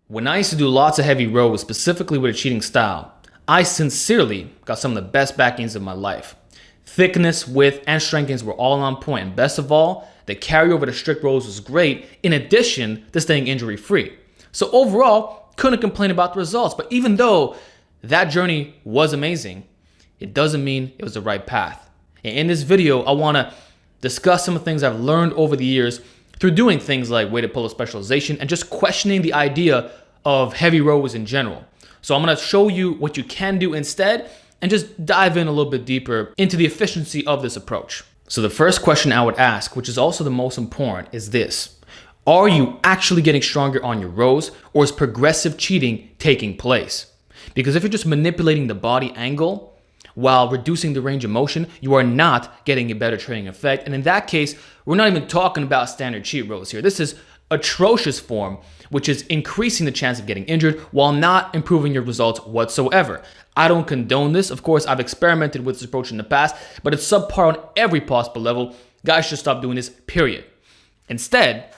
When I used to do lots of heavy rows, specifically with a cheating style, I sincerely got some of the best back gains of my life. Thickness, width, and strength gains were all on point, and best of all, the carryover to strict rows was great, in addition to staying injury free. So overall, couldn't complain about the results, but even though that journey was amazing, it doesn't mean it was the right path. And in this video, I want to discuss some of the things I've learned over the years through doing things like weighted pull-up specialization and just questioning the idea of heavy rows in general. So I'm going to show you what you can do instead and just dive in a little bit deeper into the efficiency of this approach. So the first question I would ask, which is also the most important, is this: are you actually getting stronger on your rows, or is progressive cheating taking place? Because if you're just manipulating the body angle while reducing the range of motion, you are not getting a better training effect. And in that case, we're not even talking about standard cheat rows here. This is atrocious form, which is increasing the chance of getting injured while not improving your results whatsoever. I don't condone this. Of course, I've experimented with this approach in the past, but it's subpar on every possible level. Guys should stop doing this, period. Instead,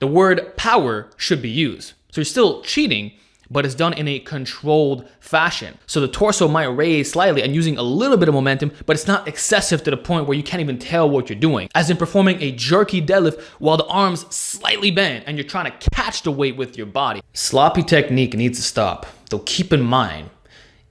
the word power should be used. So you're still cheating, but it's done in a controlled fashion. So the torso might raise slightly and using a little bit of momentum, but it's not excessive to the point where you can't even tell what you're doing. As in performing a jerky deadlift while the arms slightly bend and you're trying to catch the weight with your body. Sloppy technique needs to stop. Though keep in mind,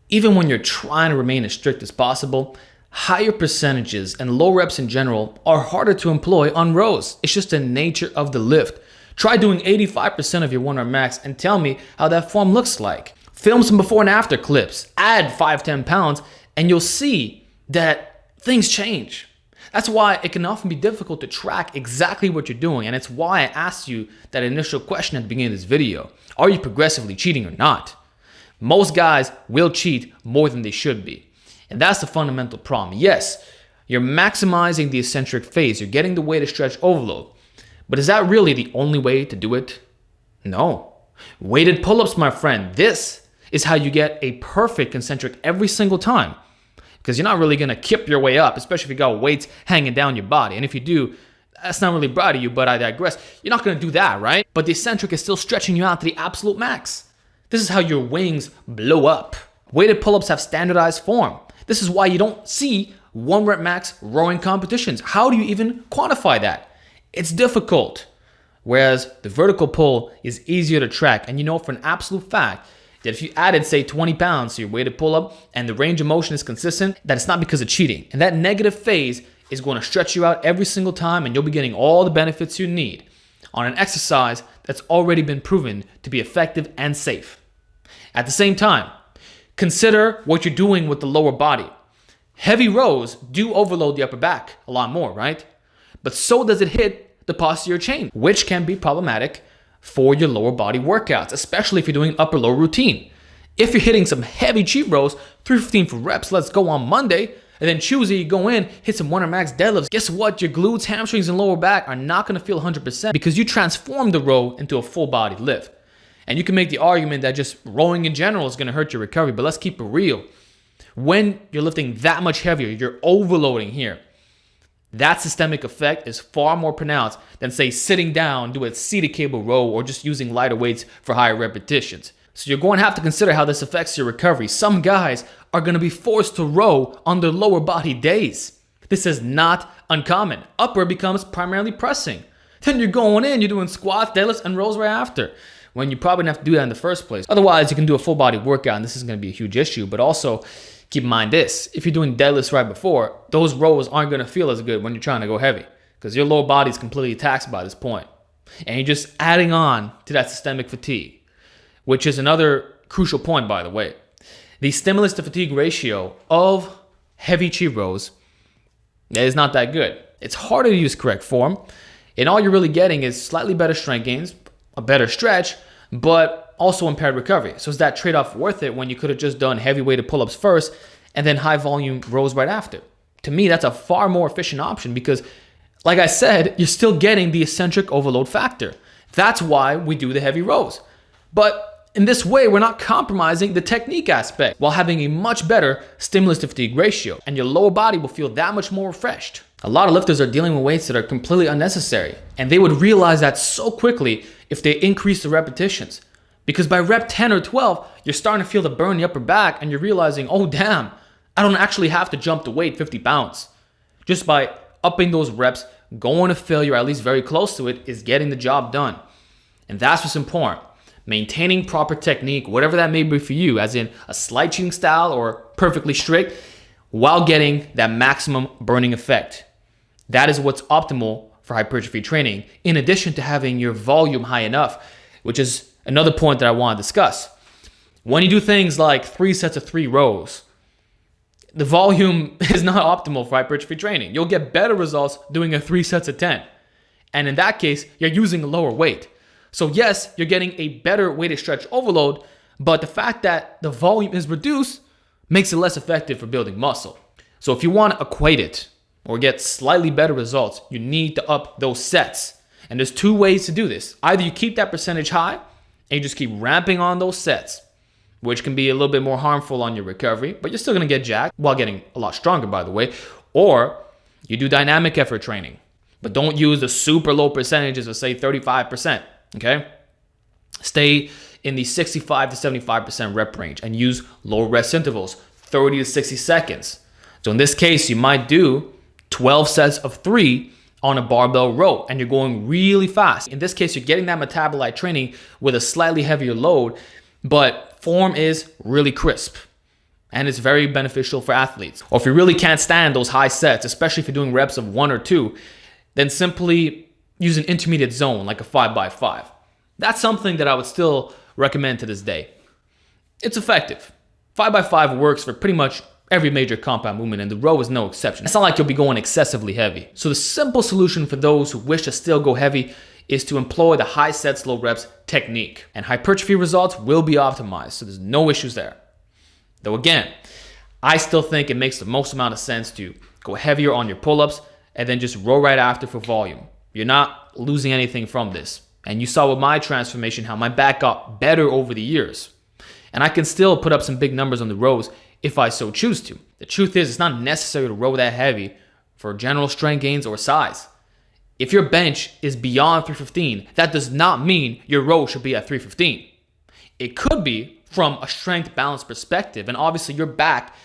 even when you're trying to remain as strict as possible, higher percentages and low reps in general are harder to employ on rows. It's just the nature of the lift. Try doing 85% of your 1 rep max and tell me how that form looks like. Film some before and after clips, add 5-10 pounds, and you'll see that things change. That's why it can often be difficult to track exactly what you're doing, and it's why I asked you that initial question at the beginning of this video. Are you progressively cheating or not? Most guys will cheat more than they should be, and that's the fundamental problem. Yes, you're maximizing the eccentric phase, you're getting the weight to stretch overload. But is that really the only way to do it? No. Weighted pull-ups, my friend. This is how you get a perfect concentric every single time. Because you're not really going to kip your way up, especially if you got weights hanging down your body. And if you do, that's not really proud of you, but I digress. You're not going to do that, right? But the eccentric is still stretching you out to the absolute max. This is how your wings blow up. Weighted pull-ups have standardized form. This is why you don't see 1 rep max rowing competitions. How do you even quantify that? It's difficult, whereas the vertical pull is easier to track. And you know for an absolute fact that if you added, say, 20 pounds to your weighted pull-up and the range of motion is consistent, that it's not because of cheating. And that negative phase is going to stretch you out every single time, and you'll be getting all the benefits you need on an exercise that's already been proven to be effective and safe. At the same time, consider what you're doing with the lower body. Heavy rows do overload the upper back a lot more, right? But so does it hit the posterior chain, which can be problematic for your lower body workouts, especially if you're doing an upper-lower routine. If you're hitting some heavy cheat rows, 315 for reps, let's go on Monday, and then Tuesday you go in, hit some 1 rep max deadlifts, guess what? Your glutes, hamstrings, and lower back are not going to feel 100% because you transformed the row into a full-body lift. And you can make the argument that just rowing in general is going to hurt your recovery, but let's keep it real. When you're lifting that much heavier, you're overloading here. That systemic effect is far more pronounced than, say, sitting down, do a seated cable row, or just using lighter weights for higher repetitions. So you're going to have to consider how this affects your recovery. Some guys are going to be forced to row on their lower body days. This is not uncommon. Upper becomes primarily pressing. Then you're going in, you're doing squats, deadlifts, and rows right after, when you probably don't have to do that in the first place. Otherwise, you can do a full body workout, and this is going to be a huge issue. But also, keep in mind this: if you're doing deadlifts right before, those rows aren't going to feel as good when you're trying to go heavy because your lower body is completely taxed by this point. And you're just adding on to that systemic fatigue, which is another crucial point, by the way. The stimulus to fatigue ratio of heavy cheat rows is not that good. It's harder to use correct form, and all you're really getting is slightly better strength gains, a better stretch, but also impaired recovery. So is that trade-off worth it when you could have just done heavy weighted pull-ups first and then high volume rows right after? To me, that's a far more efficient option because, like I said, you're still getting the eccentric overload factor. That's why we do the heavy rows. But in this way, we're not compromising the technique aspect while having a much better stimulus to fatigue ratio, and your lower body will feel that much more refreshed. A lot of lifters are dealing with weights that are completely unnecessary, and they would realize that so quickly if they increase the repetitions. Because by rep 10 or 12, you're starting to feel the burn in the upper back and you're realizing, oh damn, I don't actually have to jump the weight 50 pounds. Just by upping those reps, going to failure, at least very close to it, is getting the job done. And that's what's important. Maintaining proper technique, whatever that may be for you, as in a slight cheating style or perfectly strict, while getting that maximum burning effect. That is what's optimal for hypertrophy training, in addition to having your volume high enough, which is another point that I want to discuss. When you do things like 3 sets of 3 rows, the volume is not optimal for hypertrophy training. You'll get better results doing a 3 sets of 10. And in that case, you're using a lower weight. So yes, you're getting a better weighted stretch overload, but the fact that the volume is reduced makes it less effective for building muscle. So if you want to equate it or get slightly better results, you need to up those sets. And there's 2 ways to do this. Either you keep that percentage high and you just keep ramping on those sets, which can be a little bit more harmful on your recovery, but you're still going to get jacked while getting a lot stronger, by the way. Or you do dynamic effort training, but don't use the super low percentages of, say, 35%, okay? Stay in the 65 to 75% rep range and use low rest intervals, 30 to 60 seconds. So in this case, you might do 12 sets of 3 on a barbell row and you're going really fast. In this case, you're getting that metabolite training with a slightly heavier load, but form is really crisp and it's very beneficial for athletes. Or if you really can't stand those high sets, especially if you're doing reps of 1 or 2, then simply use an intermediate zone like a 5x5. That's something that I would still recommend to this day. It's effective. 5x5 works for pretty much every major compound movement, and the row is no exception. It's not like you'll be going excessively heavy. So the simple solution for those who wish to still go heavy is to employ the high sets, low reps technique, and hypertrophy results will be optimized. So there's no issues there. Though again, I still think it makes the most amount of sense to go heavier on your pull-ups and then just row right after for volume. You're not losing anything from this. And you saw with my transformation how my back got better over the years. And I can still put up some big numbers on the rows if I so choose to. The truth is, it's not necessary to row that heavy for general strength gains or size. If your bench is beyond 315, that does not mean your row should be at 315. It could be from a strength balance perspective, and obviously your back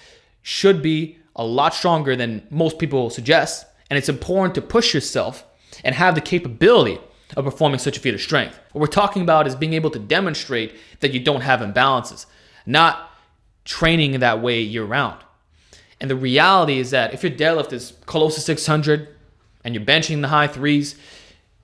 should be a lot stronger than most people suggest, and it's important to push yourself and have the capability of performing such a feat of strength. What we're talking about is being able to demonstrate that you don't have imbalances, not training in that way year round. And the reality is that if your deadlift is close to 600 and you're benching in the high 3s,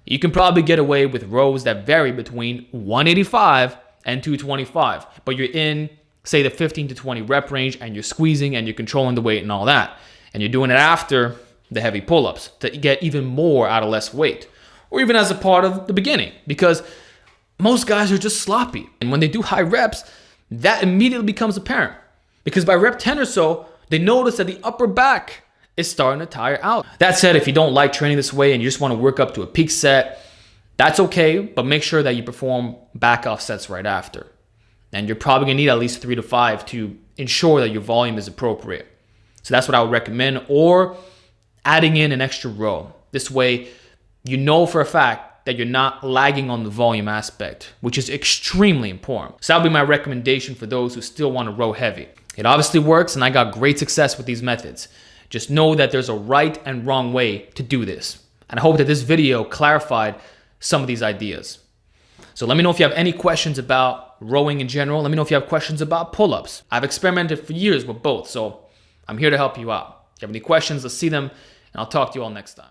you can probably get away with rows that vary between 185 and 225. But you're in, say, the 15 to 20 rep range and you're squeezing and you're controlling the weight and all that. And you're doing it after the heavy pull-ups to get even more out of less weight. Or even as a part of the beginning, because most guys are just sloppy. And when they do high reps, that immediately becomes apparent. Because by rep 10 or so, they notice that the upper back is starting to tire out. That said, if you don't like training this way and you just want to work up to a peak set, that's okay, but make sure that you perform back off sets right after. And you're probably gonna need at least 3 to 5 to ensure that your volume is appropriate. So that's what I would recommend, or adding in an extra row. This way, you know for a fact that you're not lagging on the volume aspect, which is extremely important. So that'll be my recommendation for those who still want to row heavy. It obviously works, and I got great success with these methods. Just know that there's a right and wrong way to do this. And I hope that this video clarified some of these ideas. So let me know if you have any questions about rowing in general. Let me know if you have questions about pull-ups. I've experimented for years with both, so I'm here to help you out. If you have any questions, let's see them, and I'll talk to you all next time.